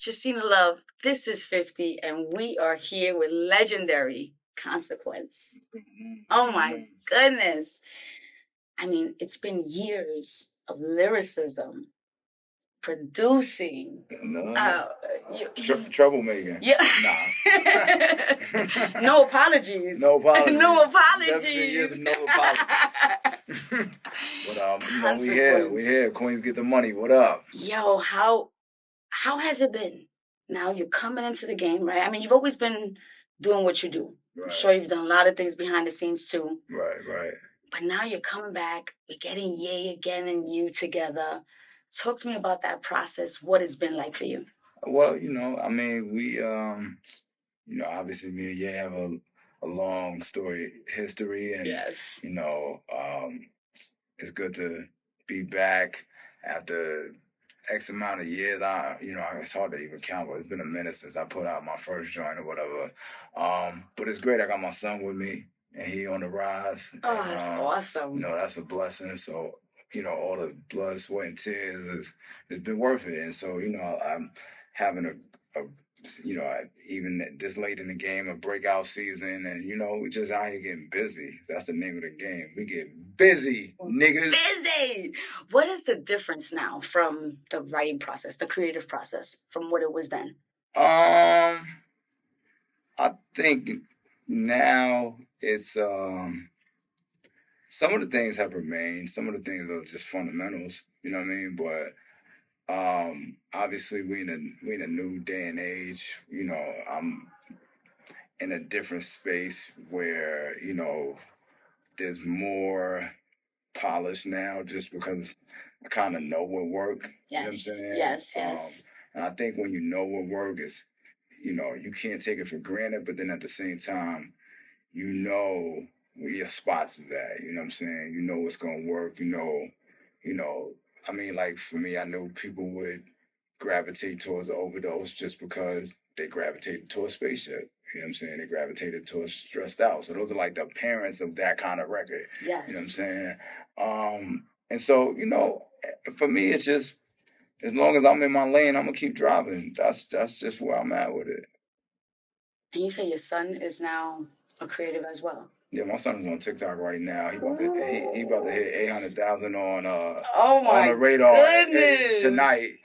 Jacina Love, this is 50, and we are here with legendary Consequence. Oh my goodness. I mean, it's been years of lyricism, producing. No. Troublemaking. Yeah. Nah. No apologies. No apologies. No apologies. Definitely no apologies. But we here. Queens get the money. What up? Yo, how has it been? Now you're coming into the game, right? I mean, you've always been doing what you do. Right. I'm sure you've done a lot of things behind the scenes too. Right. But now you're coming back. We're getting Ye again and you together. Talk to me about that process. What it's been like for you. Well, I mean, we, obviously me and Ye have a long history, and yes, it's good to be back after X amount of years. It's hard to even count, but it's been a minute since I put out my first joint or whatever. But it's great. I got my son with me, and he on the rise. Oh, and, that's awesome. That's a blessing. So, all the blood, sweat, and tears it's been worth it. And so, I'm having even this late in the game, a breakout season, and we just out here getting busy. That's the name of the game. We get busy, niggas. Busy. What is the difference now from the writing process, the creative process, from what it was then? I think now it's some of the things have remained. Some of the things are just fundamentals. You know what I mean? But obviously we in a new day and age. I'm in a different space where there's more polish now, just because I kind of know what work. Yes. You know what I'm saying? Yes. And I think when you know what work is, you can't take it for granted, but then at the same time, where your spots is at. You know what I'm saying? You know what's gonna work. I mean, like for me, I knew people would gravitate towards the overdose just because they gravitated towards spaceship. You know what I'm saying? They gravitated towards Stressed Out. So those are like the parents of that kind of record. Yes. You know what I'm saying? And so, for me, it's just, as long as I'm in my lane, I'm going to keep driving. That's just where I'm at with it. And you say your son is now a creative as well? Yeah, my son is on TikTok right now. He about to hit 800,000 on the radar tonight.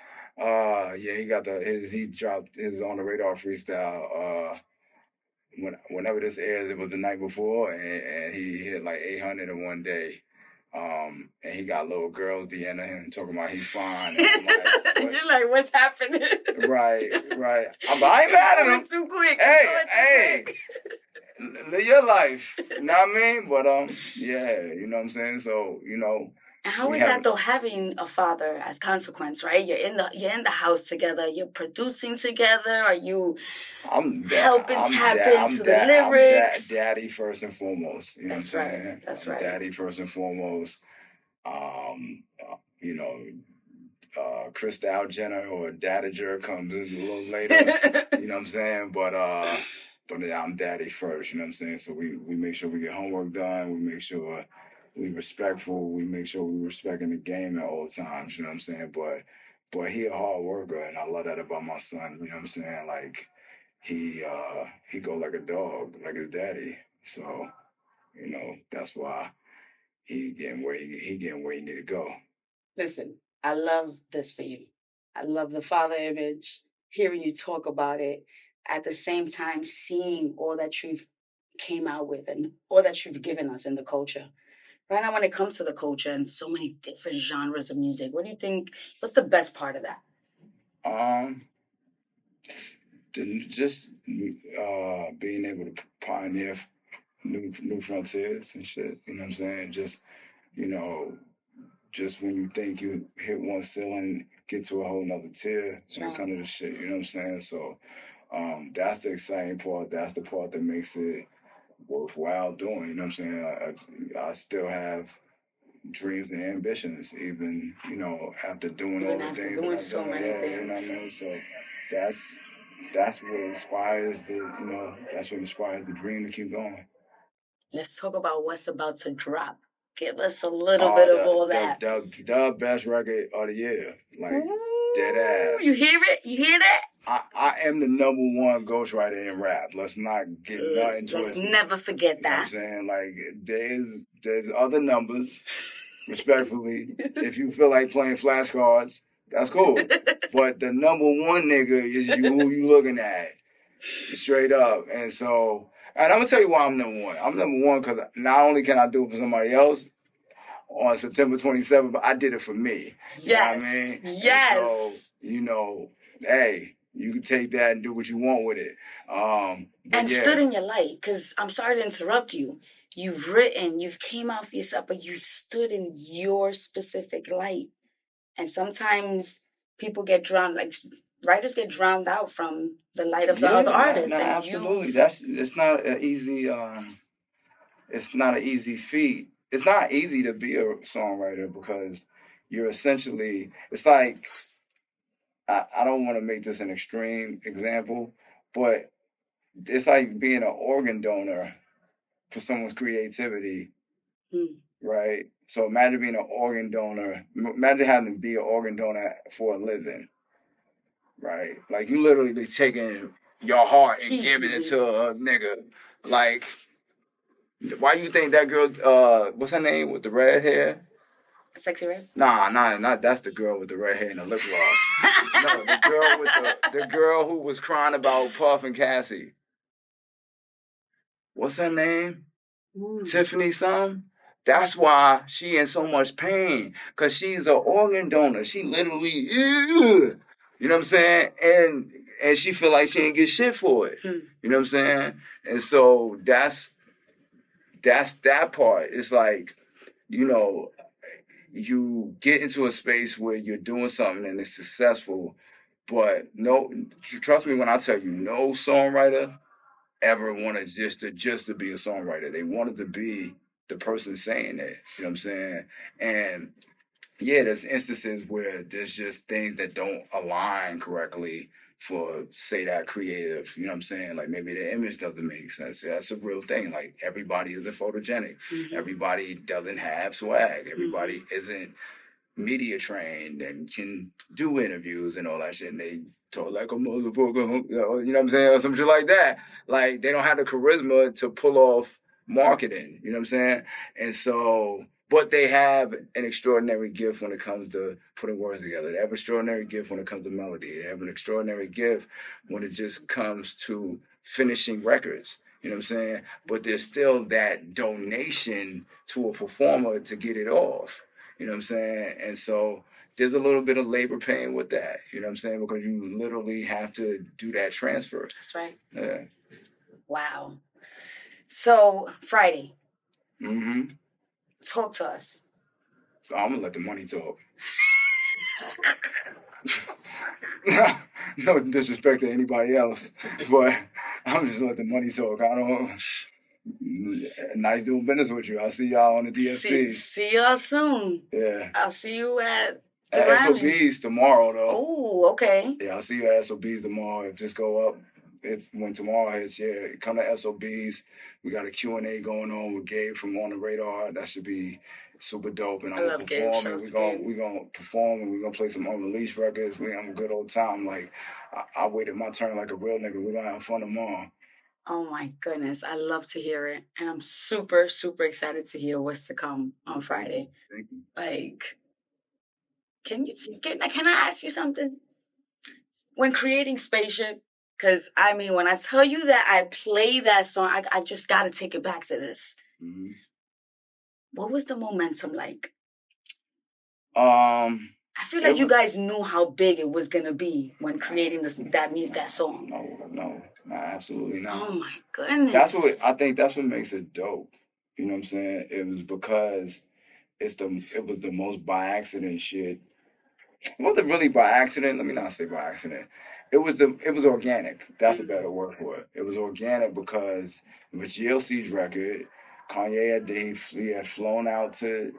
He dropped his On the Radar freestyle. Whenever this airs, it was the night before, and he hit like 800 in one day. And he got little girls DMing him talking about he's fine. And you're like, what's happening? Right. I ain't mad at him. Too quick. Hey. Live your life. You know what I mean? But yeah, you know what I'm saying? So, And how is that though, having a father as Consequence, right? You're in the house together, you're producing together, are you helping tap into the lyrics? I'm daddy first and foremost. You know what I'm saying? That's right. Daddy first and foremost. Crystal Jenner or Dadager comes a little later. You know what I'm saying? But yeah, I'm daddy first, you know what I'm saying? So we make sure we get homework done, we make sure we respectful, we make sure we respecting the game at all times, you know what I'm saying? But he a hard worker, and I love that about my son, you know what I'm saying? Like he go like a dog, like his daddy. So, that's why he getting where he need to go. Listen, I love this for you. I love the father image, hearing you talk about it, at the same time seeing all that you've came out with and all that you've given us in the culture. Right now, when it comes to the culture and so many different genres of music, what do you think, what's the best part of that? Just being able to pioneer new frontiers and shit, you know what I'm saying? Just when you think you hit one ceiling, get to a whole nother tier when it comes to the shit, you know what I'm saying? So that's the exciting part. That's the part that makes it worthwhile doing, you know what I'm saying? I still have dreams and ambitions, even, after doing all the things. Doing so many things. You know what I mean? So that's what inspires the dream to keep going. Let's talk about what's about to drop. Give us a little bit of all that. The best record of the year. Like, dead ass. You hear it? You hear that? I am the number one ghostwriter in rap. Let's not get nothing twisted. Let's never forget that. You know what I'm saying? Like, there's other numbers, respectfully. If you feel like playing flashcards, that's cool. But the number one nigga is who you looking at. Straight up. And so, and I'm going to tell you why I'm number one. I'm number one because not only can I do it for somebody else on September 27th, but I did it for me. Yes. You know what I mean? Yes. And so, hey, you can take that and do what you want with it. And stood in your light, because I'm sorry to interrupt you. You've written, you've came out for yourself, but you stood in your specific light. And sometimes people get drowned, like writers get drowned out from the light of the other artists. No, absolutely. It's not an easy it's not an easy feat. It's not easy to be a songwriter because you're essentially, it's like, I don't want to make this an extreme example, but it's like being an organ donor for someone's creativity, right? So imagine being an organ donor. Imagine having to be an organ donor for a living, right? Like you literally taking your heart and giving it to a nigga. Like, why you think that girl? What's her name with the red hair? Sexy Red? Nah, not that's the girl with the red hair and the lip gloss. No, the girl who was crying about Puff and Cassie. What's her name? Tiffany something. That's why she in so much pain, cause she's an organ donor. She literally, you know what I'm saying, and she feel like she ain't get shit for it. You know what I'm saying, and so that's that part. It's like, you know, you get into a space where you're doing something and it's successful, but no, trust me when I tell you, no songwriter ever wanted just to be a songwriter. They wanted to be the person saying it. You know what I'm saying? And yeah, there's instances where there's just things that don't align correctly for, say, that creative. You know what I'm saying? Like maybe the image doesn't make sense. That's a real thing. Like everybody isn't photogenic. Everybody doesn't have swag. Everybody isn't media trained and can do interviews and all that shit. And they talk like a motherfucker, you know what I'm saying? Or some shit like that. Like they don't have the charisma to pull off marketing. You know what I'm saying? And so, but they have an extraordinary gift when it comes to putting words together. They have an extraordinary gift when it comes to melody. They have an extraordinary gift when it just comes to finishing records. You know what I'm saying? But there's still that donation to a performer to get it off. You know what I'm saying? And so there's a little bit of labor pain with that. You know what I'm saying? Because you literally have to do that transfer. That's right. Yeah. Wow. So Friday. Talk to us. So I'm gonna let the money talk. No disrespect to anybody else, but I'm just gonna let the money talk. I don't. Nice doing business with you. I'll see y'all on the DSP. See y'all soon. Yeah. I'll see you at SOBs tomorrow, though. Oh, okay. Yeah, I'll see you at SOBs tomorrow. Just go up. When tomorrow hits, come to SOBs. We got a Q&A going on with Gabe from On the Radar. That should be super dope. And I'm gonna perform, and we're gonna perform, and we're gonna play some unreleased records. We have a good old time. Like I waited my turn like a real nigga. We're gonna have fun tomorrow. Oh my goodness, I love to hear it, and I'm super, super excited to hear what's to come on Friday. Thank you. Like, can I ask you something? When creating Spaceship, because I mean, when I tell you that I play that song, I just got to take it back to this. What was the momentum like? I feel like you guys knew how big it was gonna be when creating that song. No, absolutely not. Oh my goodness! I think that's what makes it dope. You know what I'm saying? It was because it was the most by accident shit. It wasn't really by accident. Let me not say by accident. It was organic. That's a better word for it. It was organic because it was GLC's record. Kanye had flown out to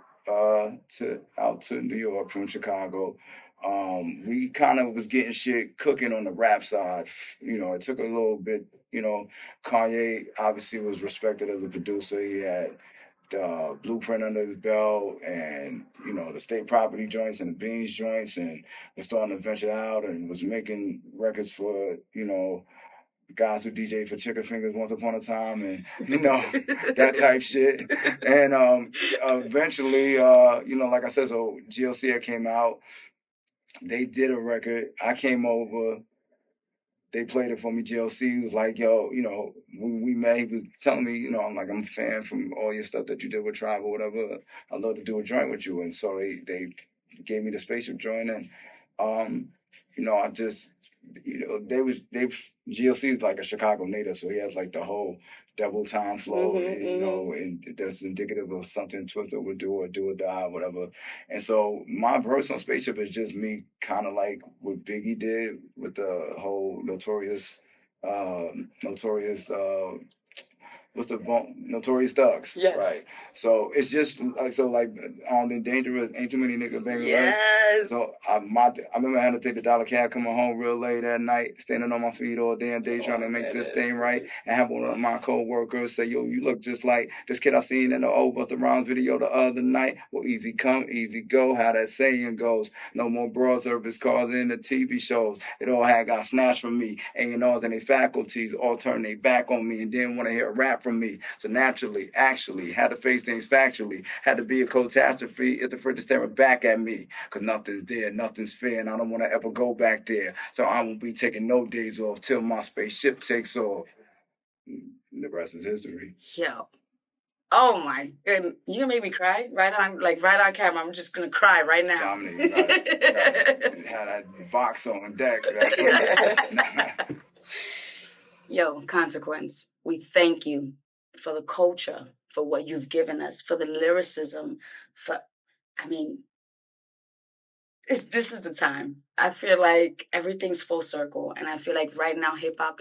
New York from Chicago. We kind of was getting shit cooking on the rap side. You know, it took a little bit. You know, Kanye obviously was respected as a producer. He had the Blueprint under his belt, and the State Property joints and the Beans joints, and was starting to venture out and was making records for guys who DJ for Chicken Fingers once upon a time, and that type shit. And eventually, like I said, so GLC came out. They did a record. I came over. They played it for me. GLC was like, yo, when we met, he was telling me, I'm like, I'm a fan from all your stuff that you did with Tribe or whatever. I'd love to do a joint with you. And so they gave me the Spaceship joint. And, I just, GLC is like a Chicago native. So he has like the whole double time flow, and that's indicative of something Twister would do, or do or die, whatever. And so my verse on Spaceship is just me kind of like what Biggie did with the whole Notorious Notorious Thugs. Yes. Right. So it's just like on the Dangerous, ain't too many niggas banging. Yes. So I remember I had to take the dollar cab coming home real late that night, standing on my feet all damn day trying to make this thing right, and have one of my co-workers say, yo, you look just like this kid I seen in the old Busta Rhymes video the other night. Well, easy come, easy go, how that saying goes. No more broad service cars in the TV shows. It all got snatched from me. A&Rs and their faculties all turned their back on me and didn't want to hear a rap from me. So naturally, actually, had to face things factually. Had to be a catastrophe if the fridge is staring back at me. Because nothing's there, nothing's fair, and I don't want to ever go back there. So I won't be taking no days off till my spaceship takes off. And the rest is history. Yo. Oh my goodness. You made me cry right on camera. I'm just gonna cry right now. Dominic, had that box on deck. Yo, Consequence, we thank you for the culture, for what you've given us, for the lyricism, this is the time. I feel like everything's full circle, and I feel like right now hip-hop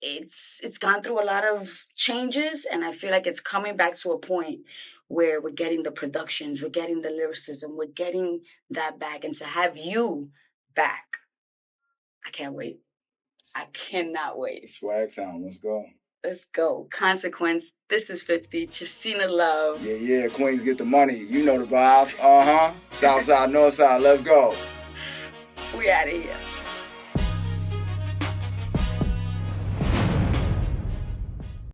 it's gone through a lot of changes, and I feel like it's coming back to a point where we're getting the productions, we're getting the lyricism, we're getting that back, and to have you back, I can't wait. I cannot wait. Swag Town, let's go. Let's go. Consequence. This is 50. Jacina Love. Yeah. Queens get the money. You know the vibes. South side, north side. Let's go. We out of here.